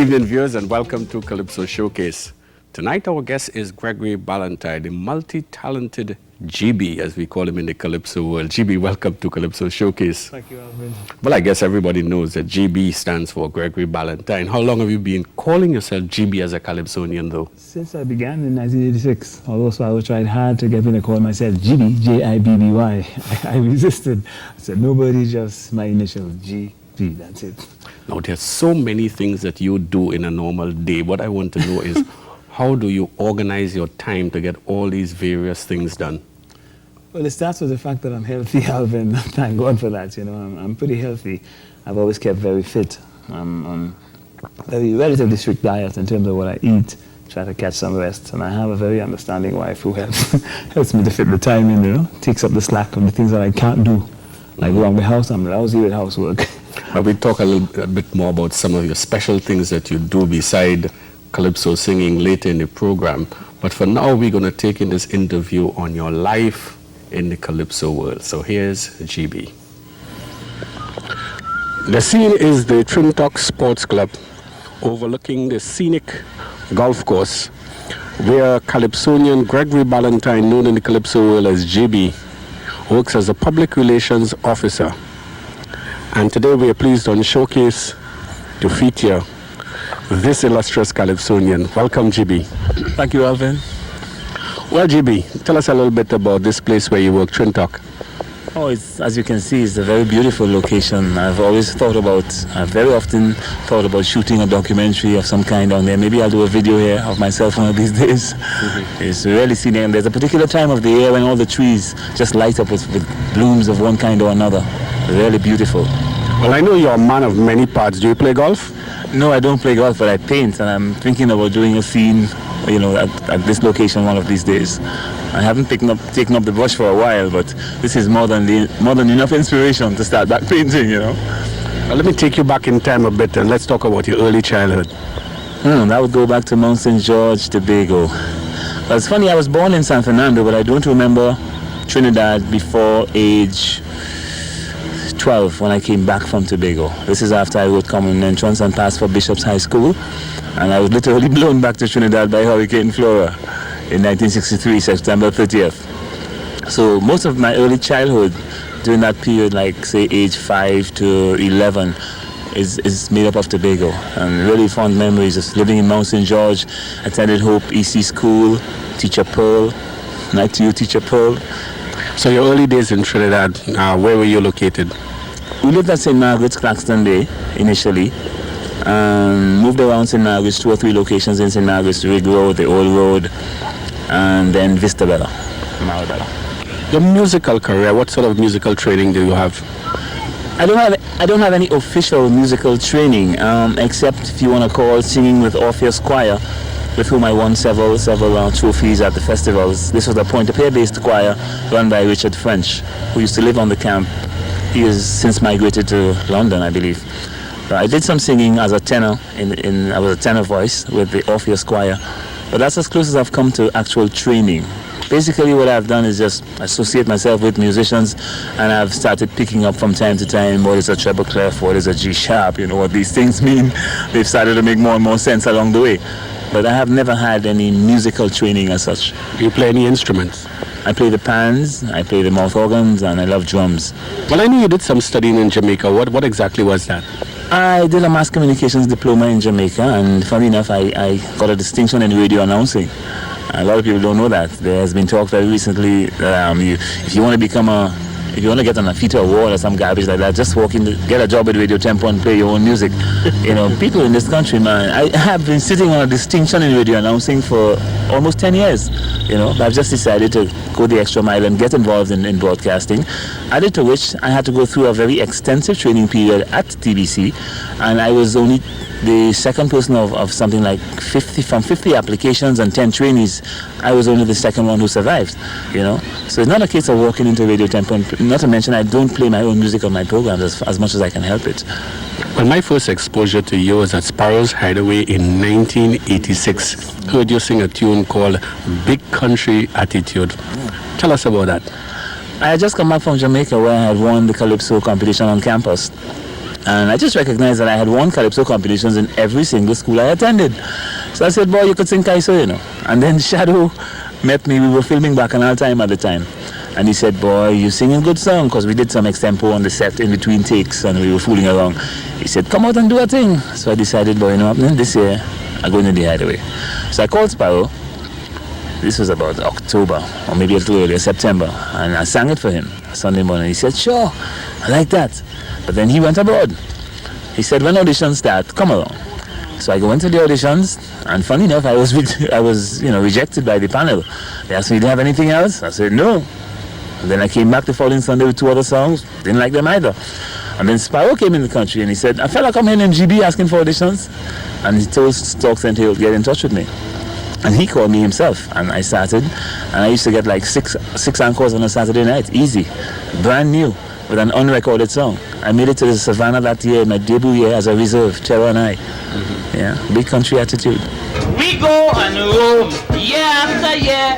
evening, viewers, and welcome to Calypso Showcase. Tonight, our guest is Gregory Ballantyne, the multi-talented GB, as we call him in the Calypso world. GB, welcome to Calypso Showcase. Thank you, Alvin. Well, I guess everybody knows that GB stands for Gregory Ballantyne. How long have you been calling yourself GB as a Calypsonian, though? Since I began in 1986, although I tried hard to get me to call myself GB, J-I-B-B-Y. I resisted. I said, nobody, just my initial G. That's it. Now, there's so many things that you do in a normal day. What I want to know is, how do you organize your time to get all these various things done? Well, it starts with the fact that I'm healthy, Alvin. Thank God for that. You know, I'm pretty healthy. I've always kept very fit. I'm on a very relatively strict diet in terms of what I eat. Try to catch some rest, and I have a very understanding wife who helps me to fit the time in. You know, takes up the slack of the things that I can't do, like around the house. I'm lousy with housework. We'll talk a bit more about some of your special things that you do beside Calypso singing later in the program. But for now, we're going to take in this interview on your life in the Calypso world. So here's GB. The scene is the Trinidad Sports Club, overlooking the scenic golf course, where Calypsonian Gregory Ballantyne, known in the Calypso world as GB, works as a public relations officer. And today we are pleased on Showcase to feature this illustrious Calypsonian. Welcome, GB. Thank you, Alvin. Well, GB, tell us a little bit about this place where you work, Trinidad. Oh, as you can see, it's a very beautiful location. I've very often thought about shooting a documentary of some kind down there. Maybe I'll do a video here of myself one of these days. It's really scenic, and there's a particular time of the year when all the trees just light up with blooms of one kind or another. Really beautiful. Well, I know you're a man of many parts. Do you play golf? No, I don't play golf, but I paint, and I'm thinking about doing a scene, you know, at this location one of these days. I haven't taken up the brush for a while, but this is more than enough inspiration to start back painting, you know. Well, let me take you back in time a bit, and let's talk about your early childhood. That would go back to Mount St. George, Tobago. Well, it's funny, I was born in San Fernando, but I don't remember Trinidad before age 12 when I came back from Tobago. This is after I wrote common entrance and passed for Bishop's High School, and I was literally blown back to Trinidad by Hurricane Flora in 1963, September 30th. So most of my early childhood during that period, like say age 5 to 11, is made up of Tobago, and really fond memories of living in Mount St. George. Attended Hope EC School, Teacher Pearl. Night to you, Teacher Pearl. So your early days in Trinidad, where were you located? We lived at St. Margaret's, Claxton Bay, initially. Moved around St. Margaret's, 2 or 3 locations in St. Margaret's, Rig Road, the Old Road, and then Vista Bella, Marabella. Your musical career, what sort of musical training do you have? I don't have any official musical training, except if you want to call singing with Orpheus Choir, with whom I won several trophies at the festivals. This was a Pointe-à-Pied-based choir run by Richard French, who used to live on the camp. He has since migrated to London, I believe. I did some singing as a tenor, I was a tenor voice with the Orpheus Choir, but that's as close as I've come to actual training. Basically what I've done is just associate myself with musicians, and I've started picking up from time to time what is a treble clef, what is a G sharp, you know, what these things mean. They've started to make more and more sense along the way. But I have never had any musical training as such. Do you play any instruments? I play the pans, I play the mouth organs, and I love drums. Well, I know you did some studying in Jamaica. What exactly was that? I did a mass communications diploma in Jamaica, and funny enough, I got a distinction in radio announcing. A lot of people don't know that. There has been talk very recently that if you want to get on a feature award or some garbage like that, just walk in, get a job at Radio Tempo and play your own music. You know, people in this country, man, I have been sitting on a distinction in radio announcing for almost 10 years. You know, but I've just decided to go the extra mile and get involved in broadcasting. Added to which, I had to go through a very extensive training period at TBC, and I was only the second person of something like 50 applications and 10 trainees. I was only the second one who survived, you know. So it's not a case of walking into Radio Tempo, and not to mention I don't play my own music on my programs as much as I can help it. Well, my first exposure to you was at Sparrow's Hideaway in 1986. Heard you sing a tune called Big Country Attitude. Tell us about that. I had just come back from Jamaica, where I had won the Calypso competition on campus. And I just recognized that I had won Calypso competitions in every single school I attended. So I said, boy, you could sing Calypso, you know. And then Shadow met me. We were filming Bacchanal Time at the time. And he said, boy, you sing a good song, because we did some extempo on the set in between takes and we were fooling around. He said, come out and do a thing. So I decided, boy, you know what, this year I'm going to the Hideaway. So I called Sparrow. This was about October, or maybe a little earlier, September. And I sang it for him Sunday morning. He said, sure, I like that. But then he went abroad. He said, when auditions start, come along. So I went to the auditions, and funny enough, I was rejected by the panel. They asked me, do you have anything else? I said, no. And then I came back the following Sunday with 2 other songs. Didn't like them either. And then Sparrow came in the country, and he said, a fella come here named GB asking for auditions. And he told Stokes and he'll get in touch with me. And he called me himself, and I started. And I used to get like six encores on a Saturday night, easy, brand new, with an unrecorded song. I made it to the Savannah that year, my debut year as a reserve, Terror and I. Mm-hmm. Yeah, big country attitude. We go and roam year after year,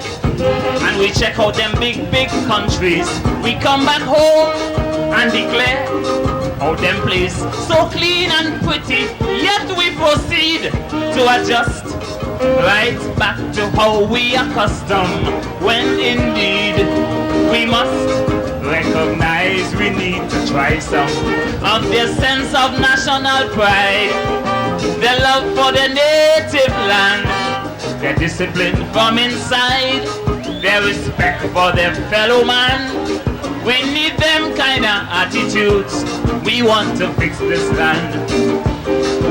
and we check out them big countries. We come back home and declare, oh, them place so clean and pretty, yet we proceed to adjust right back to how we accustomed, when indeed we must recognize we need to try some of their sense of national pride, their love for their native land, their discipline from inside, their respect for their fellow man. We need them kind of attitudes. We want to fix this land.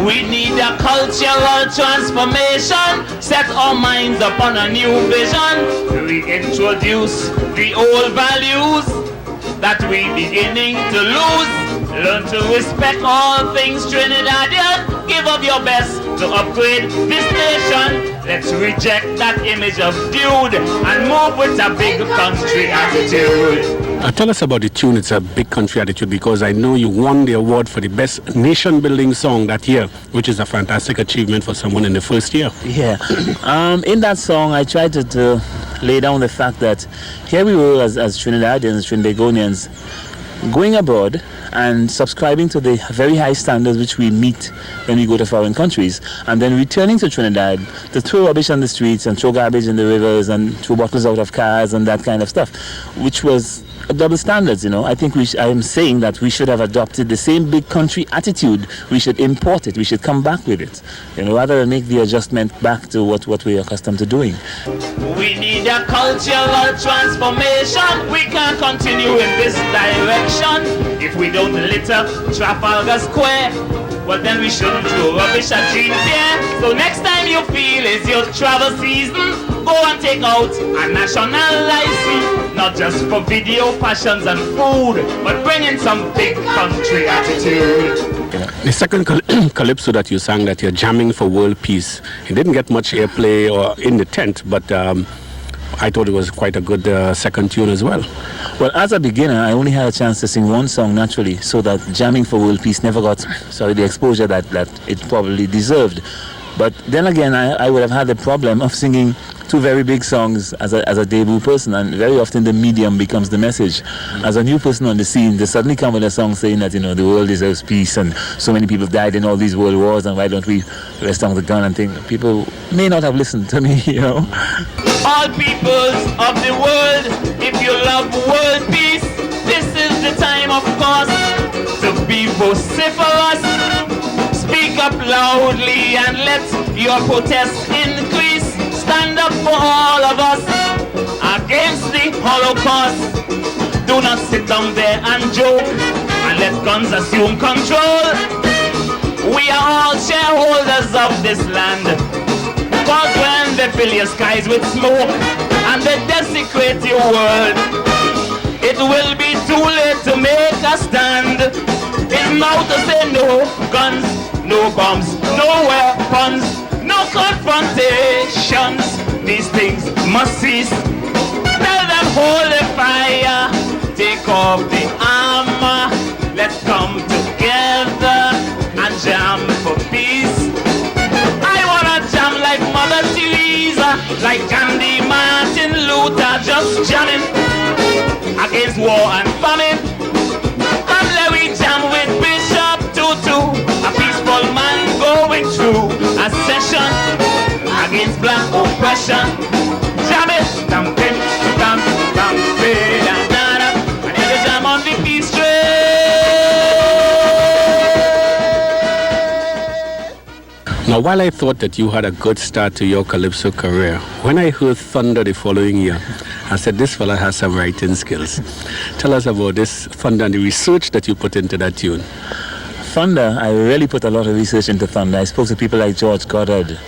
We need a cultural transformation, set our minds upon a new vision, reintroduce the old values that we beginning to lose. Learn to respect all things Trinidadian. Give up your best to upgrade this nation. Let's reject that image of dude and move with a big country attitude. Tell us about the tune. It's a big country attitude, because I know you won the award for the best nation-building song that year, which is a fantastic achievement for someone in the first year. Yeah. In that song, I tried to lay down the fact that here we were as Trinidadians, Trinidadians, going abroad and subscribing to the very high standards which we meet when we go to foreign countries, and then returning to Trinidad to throw rubbish on the streets and throw garbage in the rivers and throw bottles out of cars and that kind of stuff, which was double standards, you know. I think I am saying that we should have adopted the same big country attitude. We should import it. We should come back with it, you know, rather than make the adjustment back to what we're accustomed to doing. We need a cultural transformation. We can't continue in this direction if we don't litter Trafalgar Square. Well, then we shouldn't throw rubbish at Jean Pierre. So next time you feel it's your travel season, go and take out a national license, not just for video, passions and food, but bring in some big country attitude. The second Calypso that you sang, that you're jamming for world peace, it didn't get much airplay or in the tent, but I thought it was quite a good second tune as well. Well, as a beginner, I only had a chance to sing one song naturally, so that jamming for world peace never got the exposure that it probably deserved. But then again, I would have had the problem of singing two very big songs as a debut person, and very often the medium becomes the message. As a new person on the scene, they suddenly come with a song saying that, you know, the world deserves peace and so many people died in all these world wars, and why don't we rest down the gun and think. People may not have listened to me, you know. All peoples of the world, if you love world peace, this is the time, of course, to be vociferous. Speak up loudly and let your protest increase. Stand up for all of us against the Holocaust. Do not sit down there and joke and let guns assume control. We are all shareholders of this land. Cause when they fill your skies with smoke and they desecrate your world, it will be too late to make a stand. It's now to say no guns, no bombs, no weapons, no confrontations. These things must cease. Tell them hold the fire, take off the armor. Let's come together and jam for peace. I wanna jam like Mother Teresa, like Gandhi, Martin Luther, just jamming against war and famine. And let we jam with Bishop to action against black oppression. Jam it, tam pim, tam tam, da da da, and every jam on the peace train. Now, while I thought that you had a good start to your calypso career, when I heard Thunder the following year, I said, this fella has some writing skills. Tell us about this Thunder and the research that you put into that tune. Thunder, I really put a lot of research into Thunder. I spoke to people like George Goddard,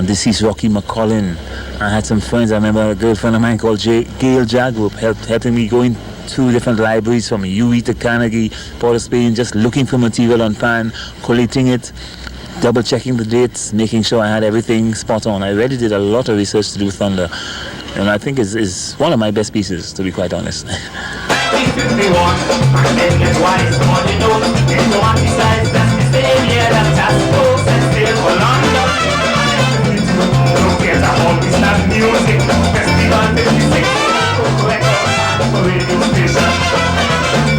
deceased Rocky McCollin. I had some friends. I remember a girlfriend of mine called Gail Jagrup helping me going to different libraries from UE to Carnegie, Port of Spain, just looking for material on pan, collating it, double checking the dates, making sure I had everything spot on. I really did a lot of research to do Thunder, and I think is one of my best pieces, to be quite honest. 1951, and then get wise, money knows, into anti-size, that's the same year that task force and still for London. Don't get a hobby, snap music, festival 56, Coco Records, for radio station,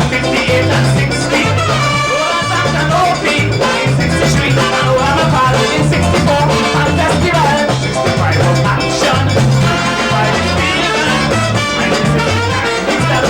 58 and 60, Roland and OP, 63, and Obama Party in 64, and festival, 65 of action, 65 is feeling, and 69 is that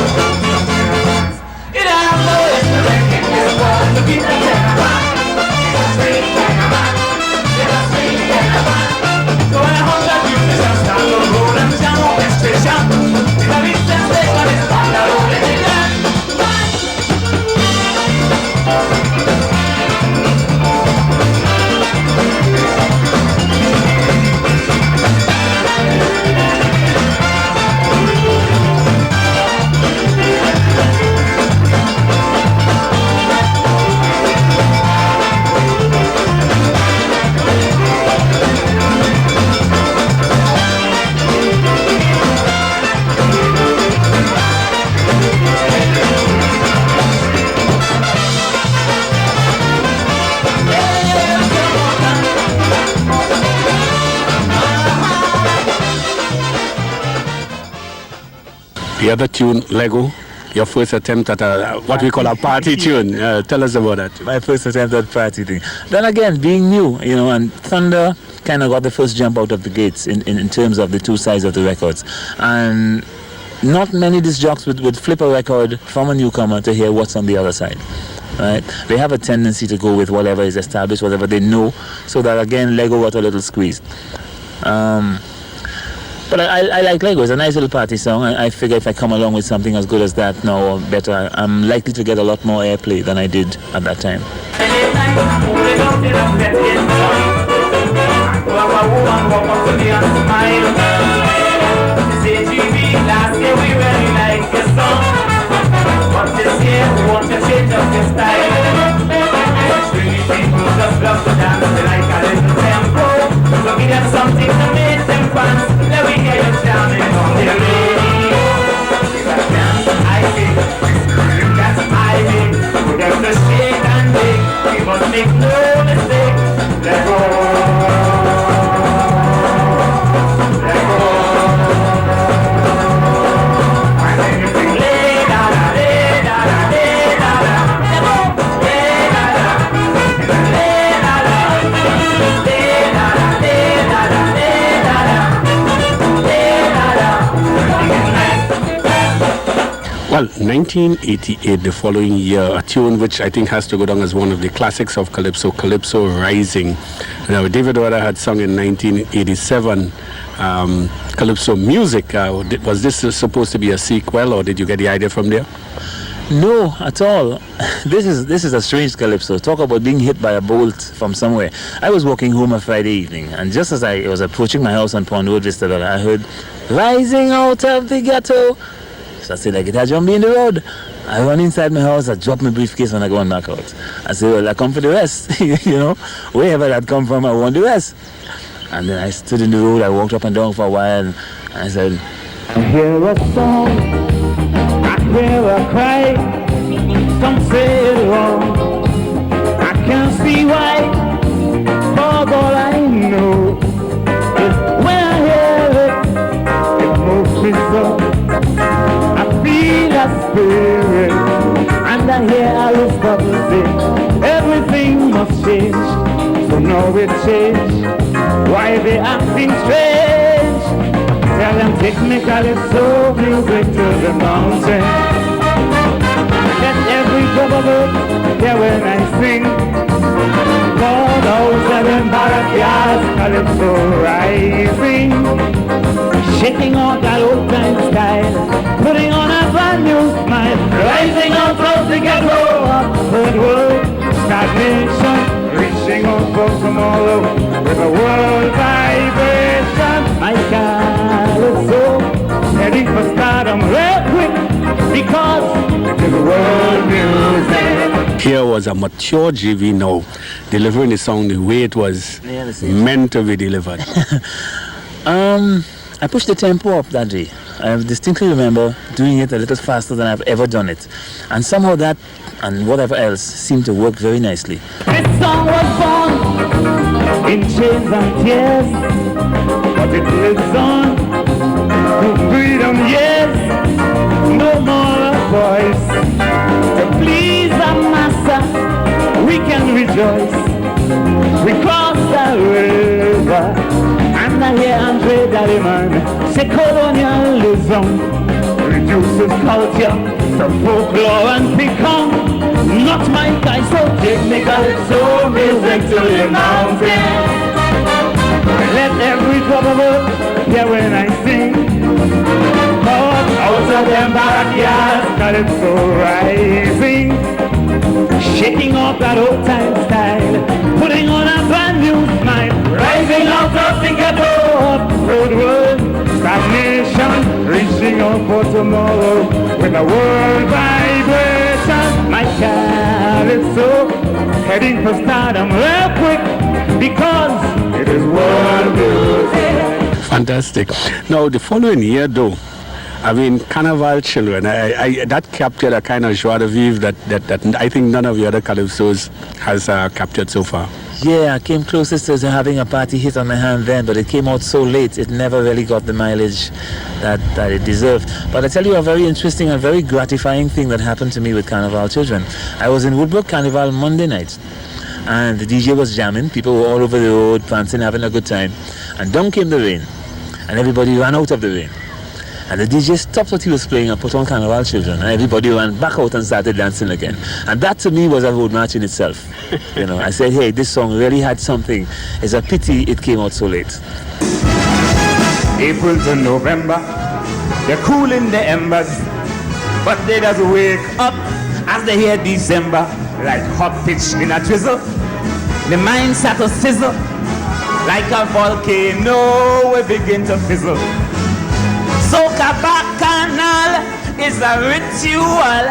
The other tune, Lego, your first attempt at what we call a party tune. Tell us about that. My first attempt at party thing. Then again, being new, and Thunder kind of got the first jump out of the gates in terms of the two sides of the records. And not many disc jocks would flip a record from a newcomer to hear what's on the other side. Right? They have a tendency to go with whatever is established, whatever they know, so that again, Lego got a little squeezed. But I like Lego. It's a nice little party song. I figure if I come along with something as good as that now or better, I'm likely to get a lot more airplay than I did at that time. Last year we really liked your song, but this year we want to change up your style. Really people just love to dance, they like a little tempo. So give them something to make them fans. Let me hear you jamming on the radio. That's I think, that's I think. We have to shake and bake, we must make no mistake. Let go. Well, 1988, the following year, a tune which I think has to go down as one of the classics of Calypso, Calypso Rising. Now, David Wada had sung in 1987, Calypso Music. Was this supposed to be a sequel, or did you get the idea from there? No, at all. This is a strange Calypso. Talk about being hit by a bolt from somewhere. I was walking home a Friday evening, and just as I was approaching my house on Pond Road, Vista, I heard, "Rising out of the ghetto." So I said, like, it had jumped me in the road. I run inside my house, I drop my briefcase, and I go and back out. I said, well, I come for the rest. Wherever that come from, I want the rest. And then I stood in the road, I walked up and down for a while, and I said, I hear a song, I hear a cry. Some say it's wrong, I can't see why. But all I know is when I hear it, it moves me so. I feel a spirit, and I hear Aristotle say, everything must change, so now it changed. why they acting strange. Tell them take me calypso music to the mountain. Let every drop of it hear when I sing. For those 7 barracks, calypso rising, shaking out that old time style, putting on a brand new smile, rising out from the ghetto, upward world, stagnation, reaching out for tomorrow with a world vibration. My calypso, heading for stardom real quick, because it is world music. Here was a mature JV now, delivering the song the way it was meant to be delivered. I pushed the tempo up that day. I distinctly remember doing it a little faster than I've ever done it. And somehow that and whatever else seemed to work very nicely. This song was born in chains and tears, but it lives on to freedom, yes. No more a voice to please a master. We can rejoice. We cross the river, and I hear Andre Dalliman say colonialism reduces culture to folklore and become not my guy. So take me calypso music to the mountain. Let every drop of it hear when I sing. Out of them backyards, calypso rising, shaking off that old time style, putting on a brand new smile, rising out of the ghetto, upward world, stagnation, reaching out for tomorrow with a world vibration. My calypso, heading for stardom real quick, because it is world music. Fantastic. Now, the following year, though, I mean, Carnival Children, that captured a kind of joie de vivre that I think none of the other calypsos has captured so far. Yeah, I came closest to having a party hit on my hand then, but it came out so late, it never really got the mileage that it deserved. But I tell you a very interesting and very gratifying thing that happened to me with Carnival Children. I was in Woodbrook Carnival Monday night, and the DJ was jamming, people were all over the road, prancing, having a good time, and down came the rain, and everybody ran out of the rain. And the DJ stopped what he was playing and put on Carnival Children, and everybody ran back out and started dancing again. And that to me was a road march in itself. You know, I said, hey, this song really had something. It's a pity it came out so late. April to November, they're cooling the embers, but they just wake up as they hear December, like hot pitch in a drizzle. The mind start to sizzle, like a volcano we begin to fizzle. Soca Bacchanal is a ritual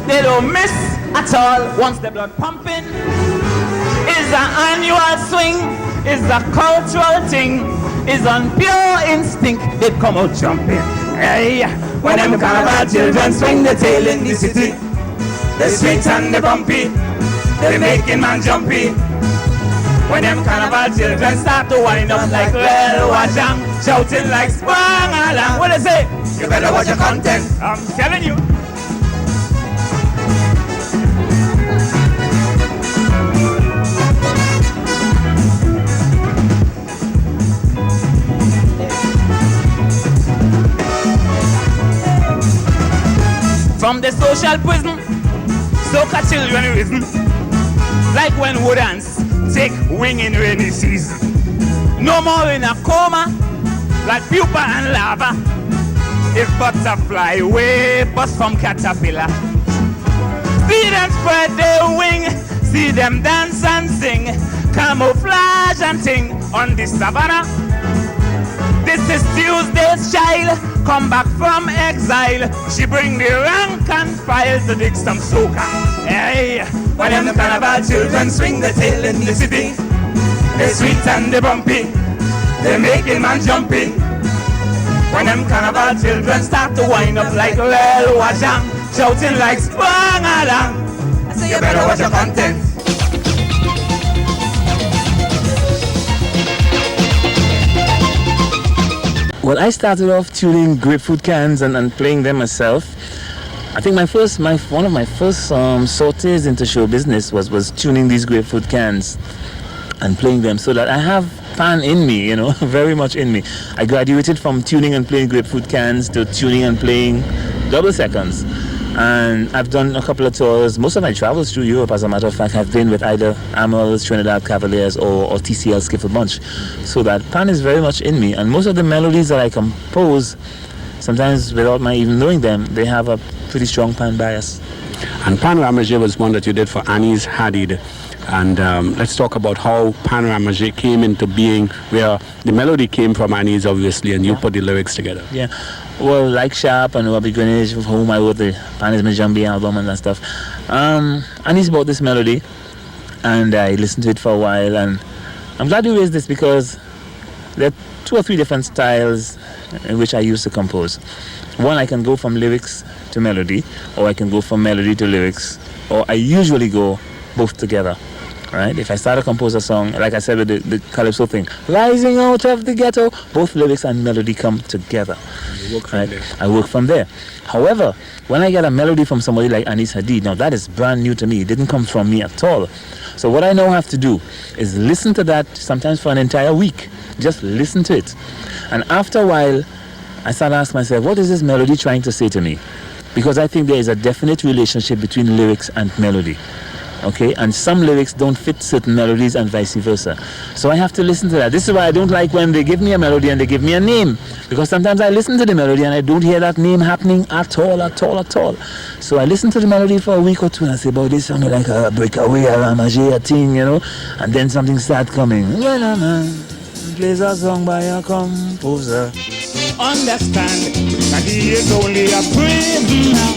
they don't miss at all. Once the blood pumping, is an annual swing, is a cultural thing, is on pure instinct, they come out jumping. Hey, when them Carnival children swing the tail in the city, the sweet and the bumpy, they making man jumpy. When them Carnival children start to wind up like well wajang, shouting like spang along. What they say? You better watch your content. I'm telling you. From the social prison, soca children risen, like when woodlands take wing in rainy season. No more in a coma, like pupa and lava. If butterfly way bust from caterpillar, see them spread their wing, see them dance and sing, camouflage and ting on the savannah. This is Tuesday's child, come back from exile. She bring the rank and file to dig some soca. Hey, when them Carnival children swing the tail in the city, they sweet and they bumpy, they making man jumpy. When them Carnival children start to wind up like well wajang, shouting like spang along. You better watch your content. Well, I started off tuning grapefruit cans and playing them myself. I think one of my first sorties into show business was tuning these grapefruit cans. and playing them, so that I have pan in me, you know, very much in me. I graduated from tuning and playing grapefruit cans to tuning and playing double seconds. And I've done a couple of tours. Most of my travels through Europe, as a matter of fact, have been with either Amels, Trinidad Cavaliers, or TCL Skiffle Bunch. So that pan is very much in me. And most of the melodies that I compose, sometimes without my even knowing them, they have a pretty strong pan bias. And Pan Ramage was one that you did for Anis Hadid. And let's talk about how Pan Ramage came into being, where the melody came from Anis, obviously, and you put the lyrics together. Yeah. Well, like Sharp and Robbie Greenwich, for whom I wrote the Panis Majambi album and that stuff. Anis bought this melody, and I listened to it for a while. And I'm glad you raised this, because there are 2 or 3 different styles in which I used to compose. One, I can go from lyrics to melody, or I can go from melody to lyrics, or I usually go both together. Right? If I start to compose a song, like I said with the Calypso thing, rising out of the ghetto, both lyrics and melody come together. Right? I work from there. However, when I get a melody from somebody like Anis Hadid, now that is brand new to me. It didn't come from me at all. So what I now have to do is listen to that, sometimes for an entire week. Just listen to it. And after a while, I start to ask myself, what is this melody trying to say to me? Because I think there is a definite relationship between lyrics and melody. Okay, and some lyrics don't fit certain melodies and vice versa. So I have to listen to that. This is why I don't like when they give me a melody and they give me a name, because sometimes I listen to the melody and I don't hear that name happening at all. So I listen to the melody for a week or 2 and I say, boy, this sounds like a breakaway, a ramage, a thing, you know, and then something starts coming. When a man plays a song by a composer, understand that he is only a prisoner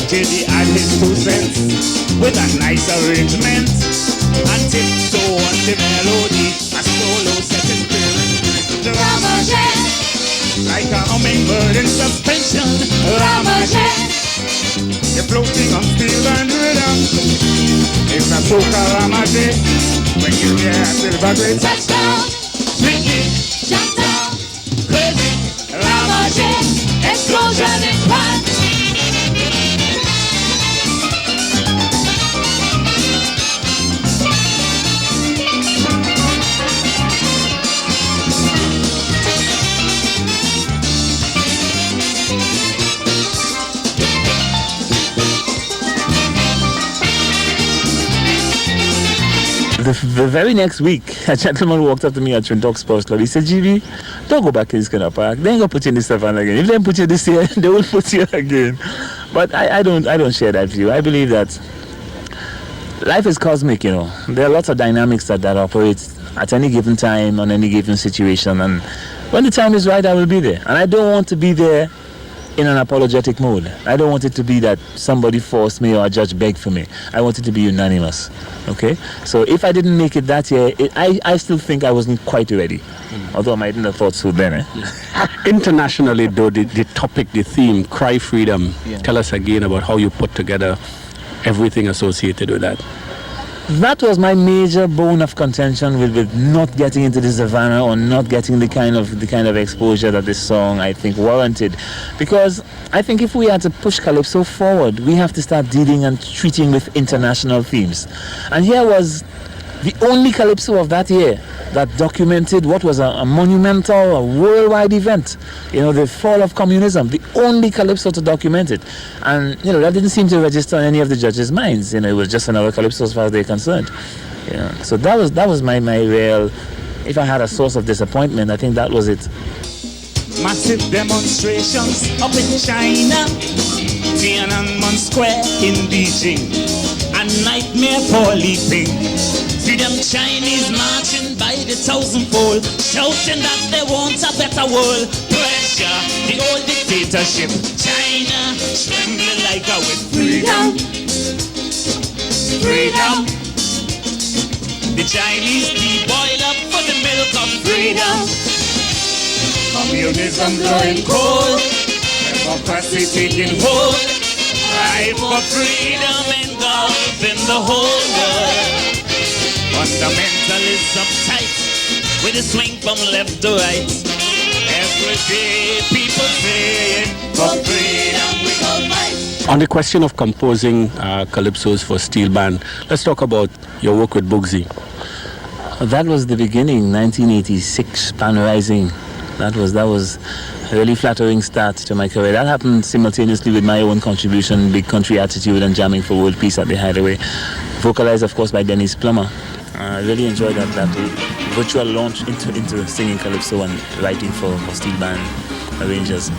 till he add his 2 cents with a nice arrangement and tiptoe on the melody, a solo set in spirit. Ramage, like a hummingbird in suspension. Ramage, you're floating on steel and rhythm. It's a soca ramage when you hear a silver great touchdown. Swinging, jump down, crazy. Ramage, explosion in pan. The very next week, a gentleman walked up to me at Trinidad Sports Club. He said, GB, don't go back in this kind of park. They ain't gonna put you in this steelpan again. If they put you this year, they will put you again. But I don't share that view. I believe that life is cosmic, you know. There are lots of dynamics that operate at any given time, on any given situation. And when the time is right, I will be there. And I don't want to be there in an apologetic mode. I don't want it to be that somebody forced me or a judge begged for me. I want it to be unanimous. Okay? So if I didn't make it that year, I still think I wasn't quite ready. Although I mightn't have thought so then. Internationally, though, the topic, the theme, Cry Freedom, tell us again about how you put together everything associated with that. That was my major bone of contention with not getting into the Savannah, or not getting the kind of exposure that this song, I think, warranted. Because I think if we had to push Calypso forward, we have to start dealing and treating with international themes. And here was the only Calypso of that year that documented what was a monumental, a worldwide event. You know, the fall of communism, the only Calypso to document it. And, you know, that didn't seem to register in any of the judges' minds. You know, it was just another Calypso as far as they're concerned. You know, so that was my real, if I had a source of disappointment, I think that was it. Massive demonstrations up in China, Tiananmen Square in Beijing, a nightmare for leaping. See them Chinese marching by the 1,000-fold, shouting that they want a better world. Pressure, the old dictatorship. China trembling like a with freedom. Freedom. The Chinese boil up for the milk of freedom. Communism growing cold, democracy taking hold. Fight for freedom engulfing the whole world. Fundamentalists uptight with a swing from left to right. Every day people say for freedom we go fight. On the question of composing calypsos for steel band, let's talk about your work with Bugsy. That was the beginning, 1986, Pan Rising. That was a really flattering start to my career. That happened simultaneously with my own contribution, Big Country Attitude and Jamming for World Peace at the Hideaway. Vocalized, of course, by Dennis Plummer. I really enjoyed that virtual launch into singing calypso and writing for steel band arrangers.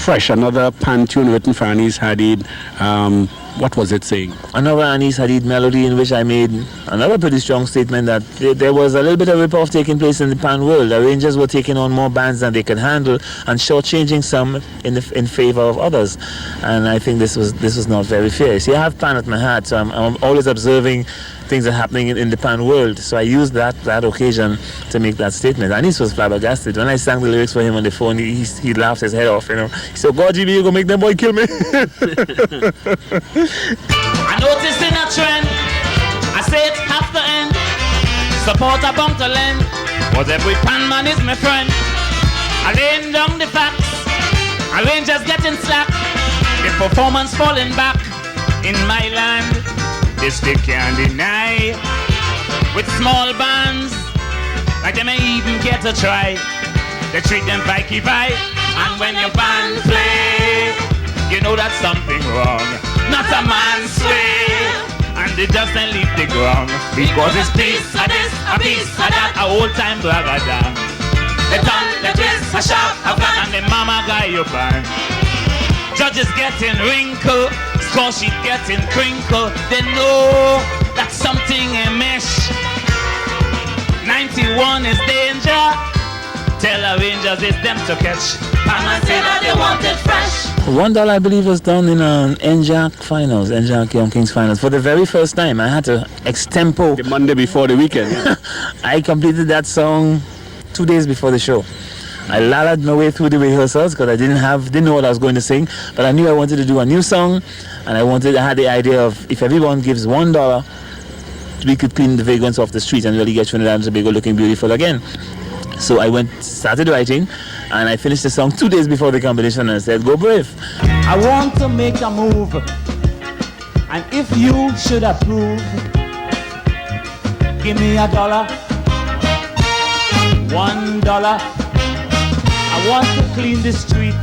Fresh, another pan tune written for Anis Hadid. What was it saying? Another Anis Hadid melody in which I made another pretty strong statement that there was a little bit of rip-off taking place in the pan world. Arrangers were taking on more bands than they could handle and shortchanging some in favor of others. And I think this was not very fair. See, I have pan at my heart, so I'm always observing things that are happening in the pan world. So I used that occasion to make that statement. Anis was flabbergasted. When I sang the lyrics for him on the phone, he laughed his head off, He said, God, GB, you gonna make them boy kill me. I noticed in a trend, I say it have to end. Support a bound to lend, but every pan man is my friend. I laying down the facts, arrangers getting slack, the performance falling back in my land. This they can't deny. With small bands, like they may even get a try. They treat them vikey-vi, and when your band play, you know that's something wrong. Not a man's way, and they just then leave the ground. Because it's piece of this, a piece of that, a old time bragada. The tongue, the twist, a sharp, a flat, and the mama guy you band. Judges getting wrinkle, score sheet getting crinkle. They know that something a mesh. 91 is danger. Tell arrangers it's them to catch. And say that they want it fresh. $1, I believe, was done in NJAC finals, NJAC Young Kings finals. For the very first time, I had to extempo. The Monday before the weekend. I completed that song 2 days before the show. I lallered my way through the rehearsals because I didn't know what I was going to sing, but I knew I wanted to do a new song, and I had the idea of if everyone gives $1, we could clean the vagrants off the street and really get Trinidad and Tobago looking beautiful again. So I started writing, and I finished the song 2 days before the competition, and I said, go brave. I want to make a move, and if you should approve, give me $1, $1. I want to clean the streets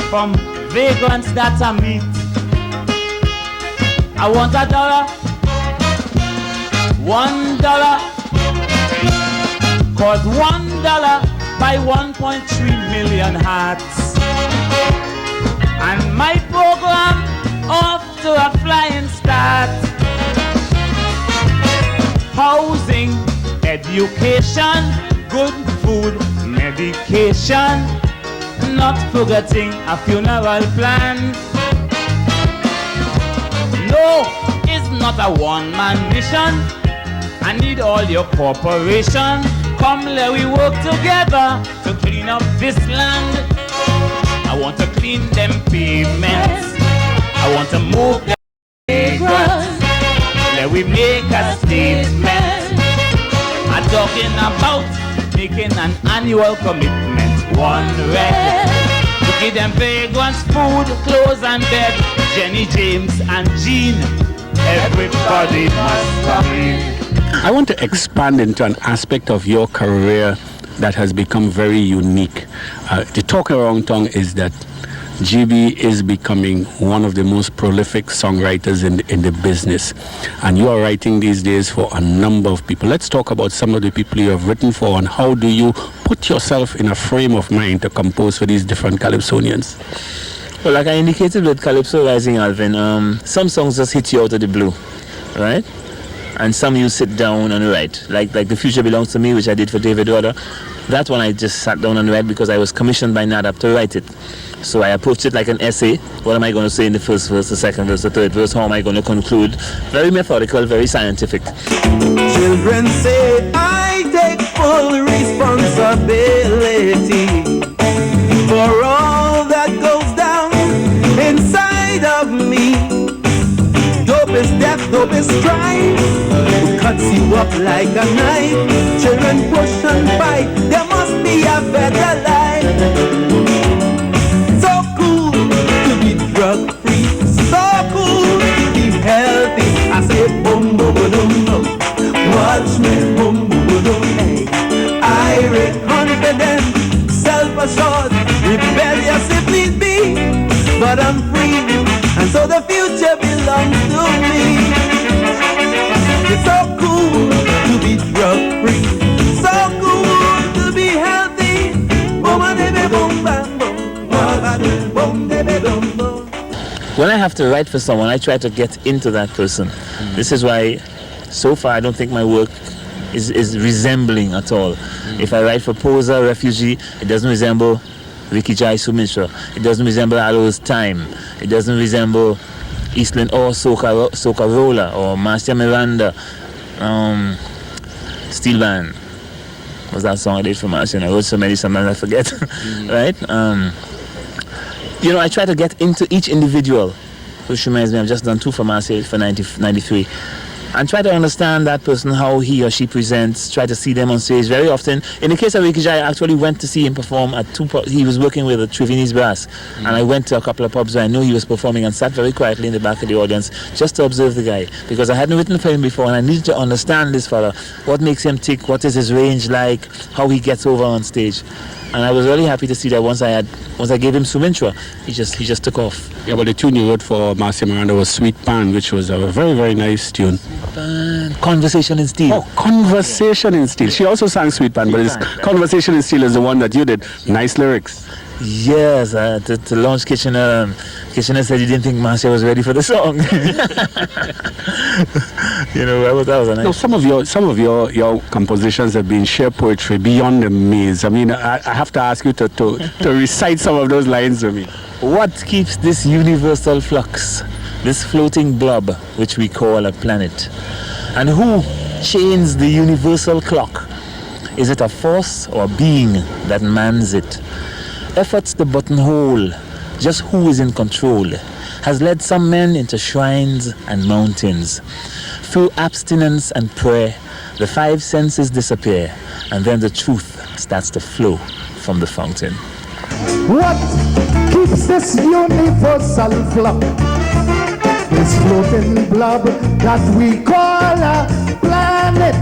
from vagrants that I meet. I want $1, $1. Cause $1 by 1.3 million hearts. And my program off to a flying start. Housing, education, good food, medication, not forgetting a funeral plan. No, it's not a one-man mission. I need all your cooperation. Come, let we work together to clean up this land. I want to clean them pavements. I want to move them vagrants. Let we make a statement. I'm talking about making an annual commitment. One red to give them vagrants food, clothes and bed. Jenny, James and Jean, everybody must come in. I want to expand into an aspect of your career that has become very unique. The talk around town is that GB is becoming one of the most prolific songwriters in the business. And you are writing these days for a number of people. Let's talk about some of the people you have written for and how do you put yourself in a frame of mind to compose for these different calypsonians. Well, like I indicated with Calypso Rising, Alvin, some songs just hit you out of the blue, right? And some you sit down and write. Like The Future Belongs to Me, which I did for David Rudder. That one I just sat down and read because I was commissioned by NADAP to write it. So I approached it like an essay. What am I going to say in the first verse, the second verse, the third verse? How am I going to conclude? Very methodical, very scientific. Children say I take full responsibility for all that goes down inside of me. Dope is death, dope is strife, cuts you up like a knife. Children push and fight, there must be a better life. So cool to be drug free, so cool to be healthy. I say boom boom boom boom, watch me boom boom boom. Hey, irate, confident, self-assured, rebellious if need be, but I'm free, and so the future belongs to me. It's so cool to be drug free, so cool to be healthy. When I have to write for someone, I try to get into that person. This is why, so far, I don't think my work is resembling at all. If I write for Posa, Refugee, it doesn't resemble Ricky Jai Sumisha. It doesn't resemble Aloe's Time. It doesn't resemble Eastland or Soca Roller or Marcia Miranda. Steelpan was that song I did for Marcia, and I wrote so many, sometimes I forget. Right? I try to get into each individual, which reminds me, I've just done 2 for Marcia for 93. And try to understand that person, how he or she presents, try to see them on stage. Very often, in the case of Ricky Jai, I actually went to see him perform at 2 pubs. He was working with the Trivinis Brass, and I went to a couple of pubs where I knew he was performing and sat very quietly in the back of the audience just to observe the guy, because I hadn't written for him before and I needed to understand this fella. What makes him tick? What is his range like? How he gets over on stage. And I was really happy to see that once I gave him Sumintra, he just took off. Yeah, but the tune you wrote for Marcia Miranda was Sweet Pan, which was a very, very nice tune. Conversation in Steel. Oh, Conversation in Steel. She also sang Sweet Pan, but Conversation in Steel is the one that you did. Nice lyrics. Yes, to launch Kitchener said he didn't think Marcia was ready for the song. That was a nice. No, some of your compositions have been sheer poetry beyond the maze. I mean, I have to ask you to recite some of those lines to me. What keeps this universal flux, this floating blob which we call a planet? And who chains the universal clock? Is it a force or being that mans it? Efforts the buttonhole, just who is in control, has led some men into shrines and mountains. Through abstinence and prayer, the 5 senses disappear, and then the truth starts to flow from the fountain. What keeps this universal flock, this floating blob that we call a planet?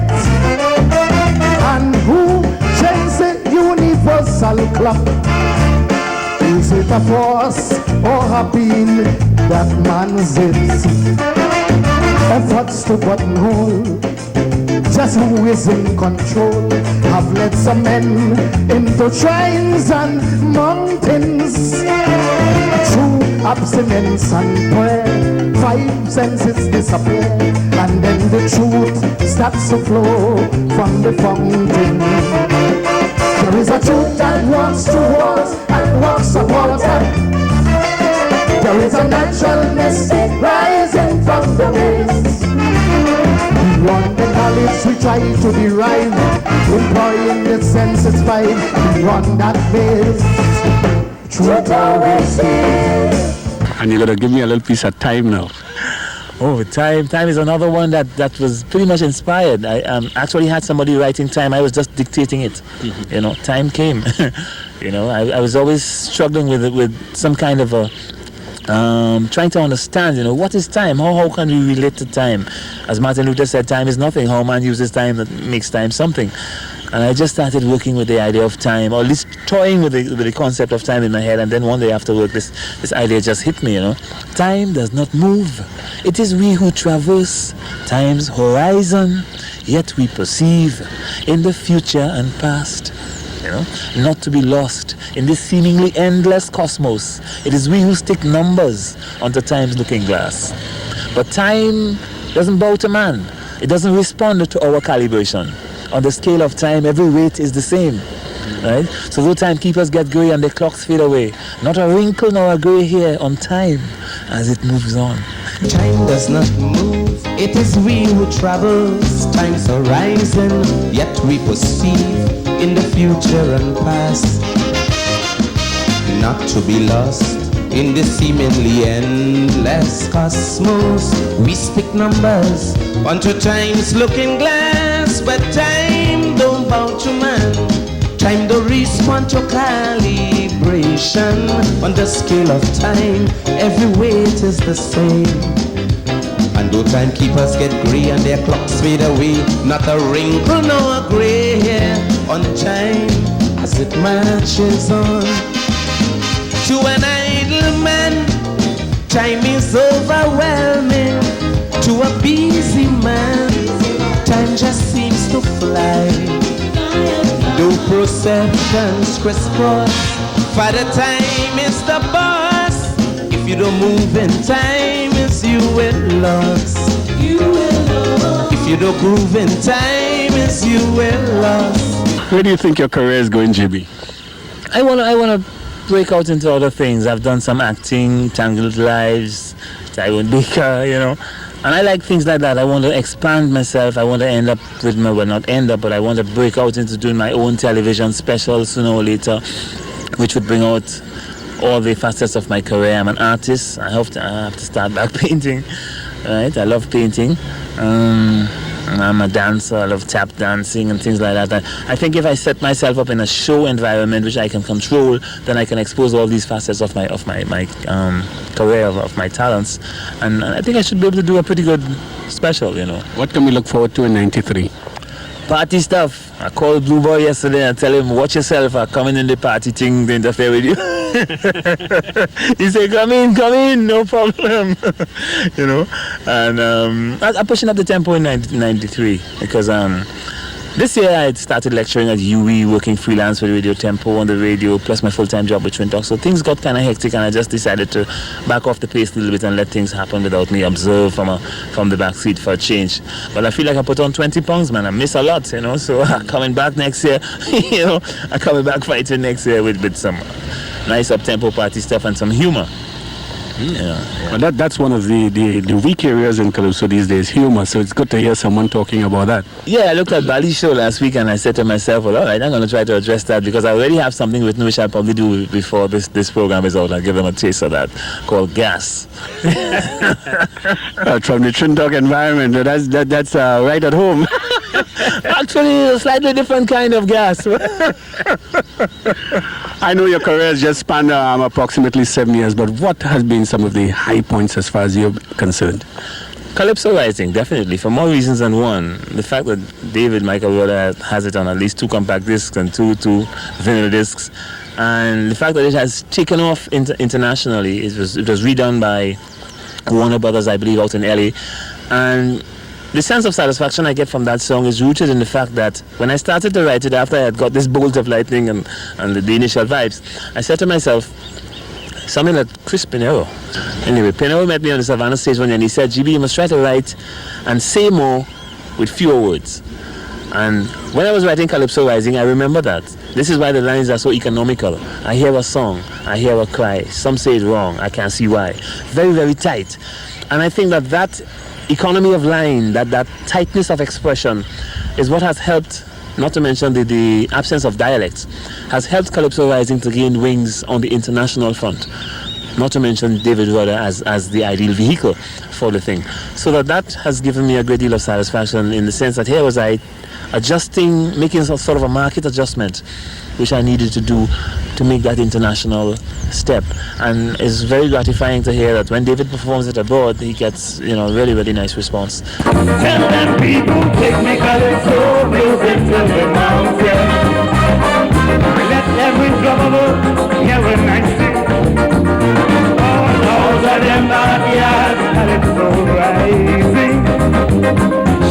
And who chains the universal clock? Is it a force or a being that mans it? Efforts to buttonhole, just who is in control, have led some men into shrines and mountains. Through abstinence and prayer, 5 senses disappear, and then the truth starts to flow from the fountain. There is a truth that walks towards and walks upon water. There is a natural mystic rising from the waves. Beyond the knowledge we try to derive, employing the senses 5. Beyond that maze, truth always is. And you're going to give me a little piece of Time now. Oh, Time is another one that was pretty much inspired. I actually had somebody writing Time. I was just dictating it. Time came. I was always struggling with some kind of a trying to understand, what is time? How can we relate to time? As Martin Luther said, time is nothing. How man uses time that makes time something. And I just started working with the idea of time, or at least toying with the concept of time in my head. And then one day after work, this idea just hit me, Time does not move. It is we who traverse time's horizon, yet we perceive in the future and past. Not to be lost in this seemingly endless cosmos. It is we who stick numbers onto time's looking glass. But time doesn't bow to man. It doesn't respond to our calibration. On the scale of time, every weight is the same. Right? So though timekeepers get grey and their clocks fade away, not a wrinkle nor a grey hair on time as it moves on. Time does not move, it is we who travels time's horizon, yet we perceive in the future and past. Not to be lost in the seemingly endless cosmos. We stick numbers onto time's looking glass, but time don't bow to man. Time don't respond to calibration. On the scale of time, every weight is the same. And though timekeepers get grey and their clocks fade away, not a wrinkle nor a grey hair on time as it marches on. To an idle man, time is overwhelming. To a busy man, time just seems to fly. Do processions crisscross, for the time is the boss. If you don't move in time, it's you will lost. If you don't groove in time, it's you will lost. Where do you think your career is going, GB? I wanna break out into other things. I've done some acting, Tangled Lives, Tywin Baker, And I like things like that. I want to expand myself. I want to end up with but I want to break out into doing my own television special sooner or later, which would bring out all the facets of my career. I'm an artist. I have to start back painting. Right? I love painting. I'm a dancer. I love tap dancing and things like that. And I think if I set myself up in a show environment which I can control, then I can expose all these facets of my career, of my talents, and I think I should be able to do a pretty good special. What can we look forward to in '93? Party stuff. I called Blue Boy yesterday and tell him, watch yourself, I'm coming in the party thing to interfere with you. He said, come in, no problem. And I'm pushing up the tempo in 93 because this year I had started lecturing at UE, working freelance with Radio Tempo on the radio, plus my full-time job with Twin Talk. So things got kind of hectic, and I just decided to back off the pace a little bit and let things happen without me observe from the back seat for a change. But I feel like I put on 20 pounds, man. I miss a lot, So coming back next year, I'm coming back fighting next year with some nice up-tempo party stuff and some humor. Yeah. Well, that's one of the weak areas in Calypso these days, humor. So it's good to hear someone talking about that. Yeah, I looked at Bali's show last week and I said to myself, well, all right, I'm going to try to address that because I already have something written which I'll probably do before this program is out. I'll give them a taste of that, called Gas. From the Twin Talk environment, that's right at home. Actually, a slightly different kind of gas. I know your career has just spanned approximately 7 years, but what has been some of the high points as far as you're concerned? Calypso writing, definitely, for more reasons than one. The fact that David Michael Roda has it on at least 2 compact discs and two vinyl discs, and the fact that it has taken off internationally. It was redone by Warner Brothers, I believe, out in LA, and the sense of satisfaction I get from that song is rooted in the fact that when I started to write it, after I had got this bolt of lightning and the initial vibes, I said to myself, something like Chris Pinero. Anyway, Pinero met me on the Savannah stage one day and he said, GB, you must try to write and say more with fewer words. And when I was writing Calypso Rising, I remember that. This is why the lines are so economical. I hear a song, I hear a cry. Some say it's wrong, I can't see why. Very, very tight. And I think that economy of line, that tightness of expression is what has helped, not to mention the absence of dialects, has helped Calypso Rising to gain wings on the international front. not to mention David Rudder as the ideal vehicle for the thing. So that has given me a great deal of satisfaction in the sense that here was I adjusting, making some sort of a market adjustment, which I needed to do to make that international step. And it's very gratifying to hear that when David performs it abroad, he gets, really, really nice response. Tell them people, take me calypso music to the mountain. Let every drummer hear a nice thing. All of them backyards, calypso rising.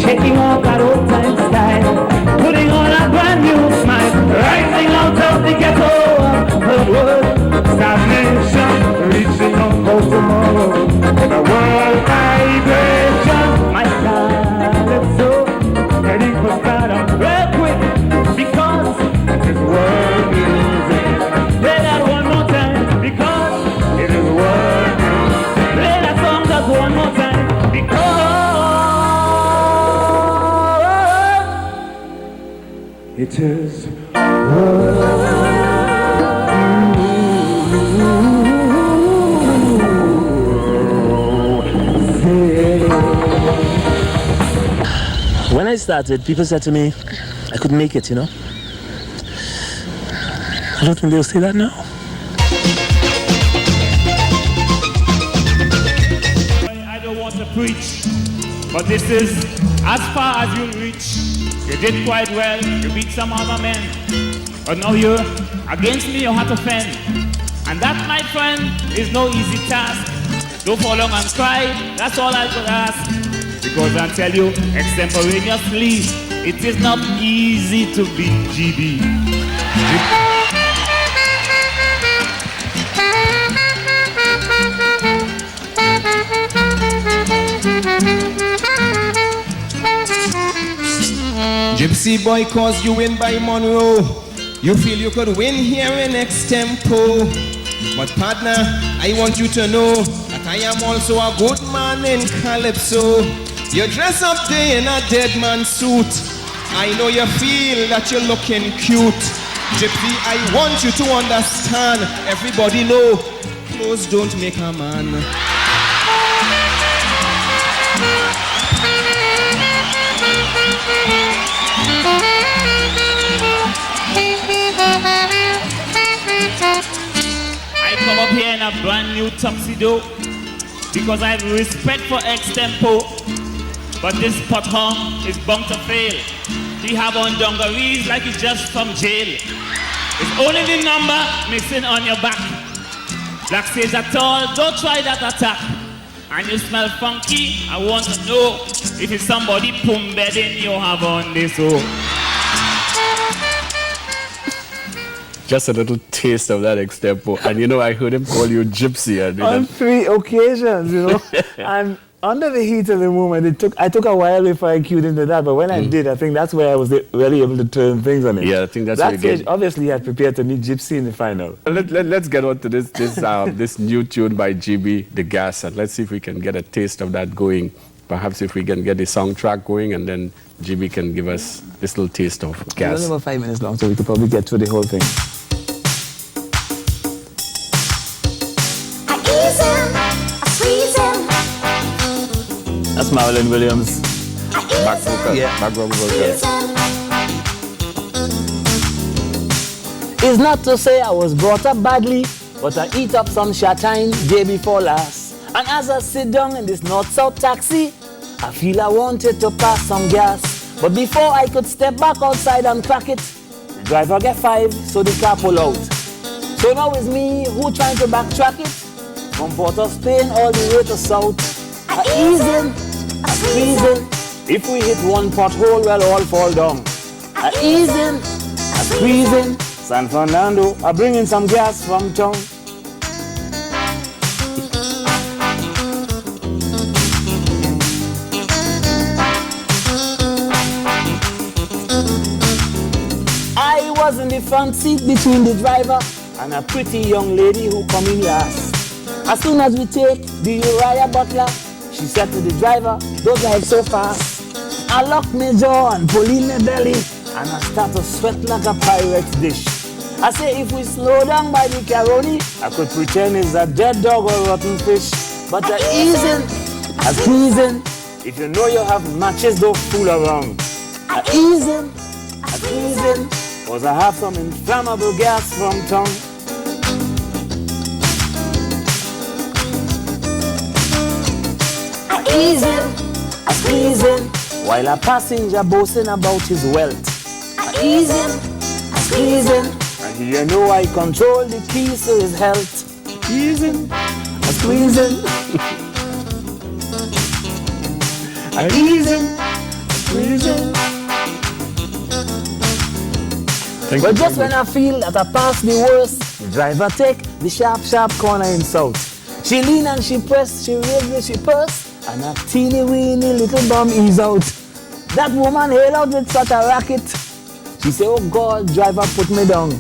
Shaking off that old time style, putting on a brand new smile, rising out of the ghetto, the world, stagnation, reaching on for tomorrow, the world vibration, my calypso, heading for stardom real quick, because it is world music. Play that one more time, because it is world music. Play that song just one more time, because it is When I started, people said to me, I couldn't make it, I don't think they'll say that now. I don't want to preach, but this is as far as you reach. You did quite well, you beat some other men, but now you're against me, you have to fend. And that, my friend, is no easy task. Don't fall long and cry, that's all I could ask. Because I tell you, extemporaneously, it is not easy to be GB. Gypsy boy, cause you win by Monroe. You feel you could win here in extempo. But partner, I want you to know that I am also a good man in calypso. You dress up there in a dead man suit. I know you feel that you're looking cute. Gypsy, I want you to understand. Everybody know, clothes don't make a man. I come up here in a brand new tuxedo because I have respect for extempo. But this pothong is bound to fail. He have on dungarees like he's just from jail. It's only the number missing on your back. Black says at all, don't try that attack. And you smell funky, I want to know if it's somebody pum bedding you have on this oh. Just a little taste of that extempo. And I heard him call you Gypsy. And, On 3 occasions, and under the heat of the moment, I took a while before I cued into that, but when I did, I think that's where I was really able to turn things on it. Yeah, I think that's that what stage, obviously, I had prepared to meet Gypsy in the final. Let's get on to this new tune by GB, The Gas, and let's see if we can get a taste of that going. Perhaps if we can get the soundtrack going, and then GB can give us this little taste of Gas. It's only about 5 minutes long, so we could probably get through the whole thing. That's Marilyn Williams. Back vocal, Yeah. background vocal. It's not to say I was brought up badly, but I eat up some shatine day before last. And as I sit down in this north-south taxi, I feel I wanted to pass some gas. But before I could step back outside and crack it, the driver get 5, so the car pull out. So now it's me who trying to backtrack it, from Port of Spain all the way to south. I ease in, I squeeze in. If we hit one pothole, we'll all fall down. I ease in, I squeeze in. San Fernando, I bring in some gas from town. I was in the front seat between the driver and a pretty young lady who come in last. As soon as we take the Uriah Butler, she said to the driver, don't drive so fast. I lock my jaw and pull in my belly, and I start to sweat like a pirate's dish. I say if we slow down by the caroni, I could pretend it's a dead dog or rotten fish. But a squeezing. If you know you have matches, don't fool around. A squeezing. Cause I have some inflammable gas from tongue. A squeezing. While a passenger boasting about his wealth. A squeezing. And you know I control the keys to his health. A squeezing. But just when I feel that I pass the worst, the driver take the sharp corner in south. She lean and she press, she wriggle, she purse, and a teeny weeny little bum ease out. That woman hail out with such a racket. She say, oh God, driver, put me down.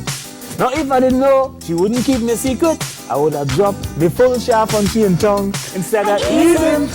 Now if I didn't know she wouldn't keep me secret, I would have dropped the full shaft on she and tongue instead of easing.